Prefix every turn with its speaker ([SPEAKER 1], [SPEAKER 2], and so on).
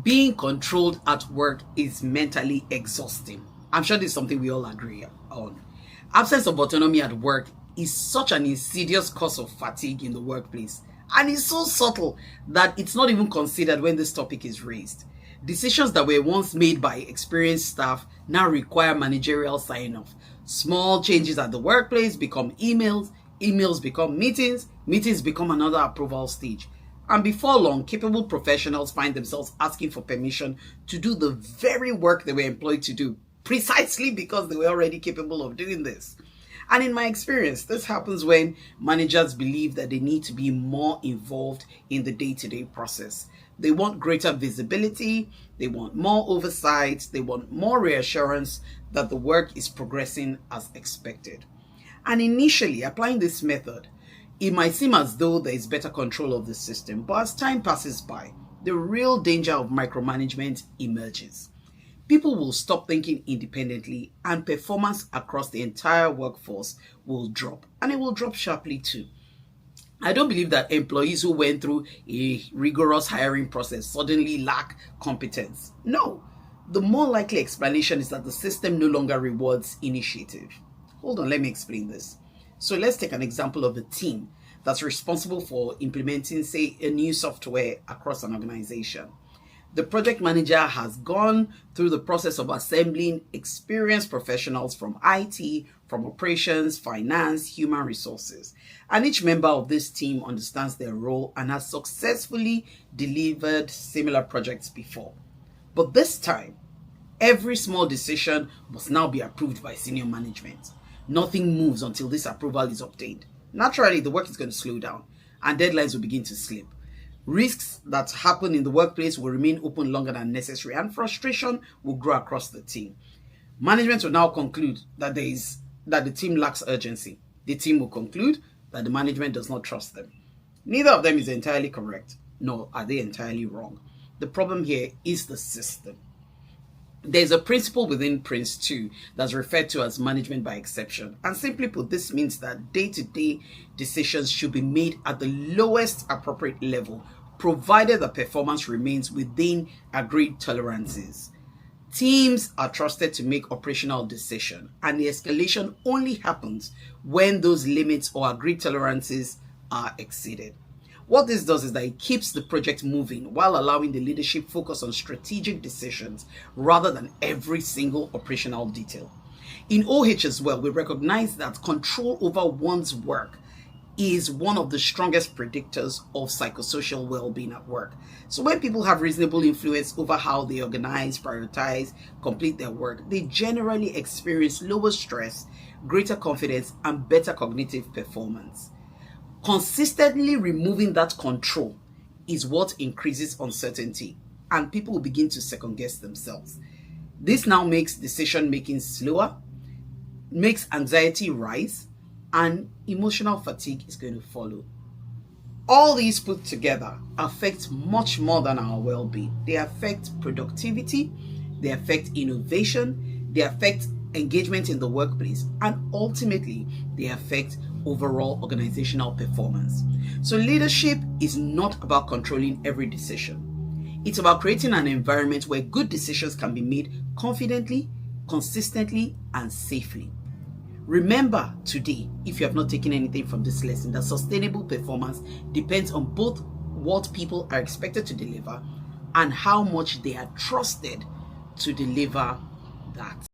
[SPEAKER 1] Being controlled at work is mentally exhausting. I'm sure this is something we all agree on. Absence of autonomy at work is such an insidious cause of fatigue in the workplace, and it's so subtle that it's not even considered when this topic is raised. Decisions that were once made by experienced staff now require managerial sign-off. Small changes at the workplace become emails, emails become meetings, meetings become another approval stage. And before long, capable professionals find themselves asking for permission to do the very work they were employed to do, precisely because they were already capable of doing this. And in my experience, this happens when managers believe that they need to be more involved in the day-to-day process. They want greater visibility, they want more oversight, they want more reassurance that the work is progressing as expected. And initially, applying this method, it might seem as though there is better control of the system, but as time passes by, the real danger of micromanagement emerges. People will stop thinking independently, and performance across the entire workforce will drop, and it will drop sharply too. I don't believe that employees who went through a rigorous hiring process suddenly lack competence. No, the more likely explanation is that the system no longer rewards initiative. Hold on, let me explain this. So let's take an example of a team that's responsible for implementing, say, a new software across an organization. The project manager has gone through the process of assembling experienced professionals from IT, from operations, finance, human resources. And each member of this team understands their role and has successfully delivered similar projects before. But this time, every small decision must now be approved by senior management. Nothing moves until this approval is obtained. Naturally, the work is going to slow down and deadlines will begin to slip. Risks that happen in the workplace will remain open longer than necessary, and frustration will grow across the team. Management will now conclude that the team lacks urgency. The team will conclude that the management does not trust them. Neither of them is entirely correct, nor are they entirely wrong. The problem here is the system. There's a principle within Prince 2 that's referred to as management by exception. And simply put, this means that day-to-day decisions should be made at the lowest appropriate level, provided the performance remains within agreed tolerances. Teams are trusted to make operational decisions, and the escalation only happens when those limits or agreed tolerances are exceeded. What this does is that it keeps the project moving while allowing the leadership focus on strategic decisions rather than every single operational detail. In OH as well, we recognize that control over one's work is one of the strongest predictors of psychosocial well-being at work. So when people have reasonable influence over how they organize, prioritize, complete their work, they generally experience lower stress, greater confidence, and better cognitive performance. Consistently removing that control is what increases uncertainty, and people will begin to second guess themselves. This now makes decision making slower, makes anxiety rise, and emotional fatigue is going to follow. All these put together affect much more than our well-being. They affect productivity, they affect innovation, they affect engagement in the workplace, and ultimately they affect overall organizational performance. So leadership is not about controlling every decision. It's about creating an environment where good decisions can be made confidently, consistently, and safely. Remember today, if you have not taken anything from this lesson, that sustainable performance depends on both what people are expected to deliver and how much they are trusted to deliver that.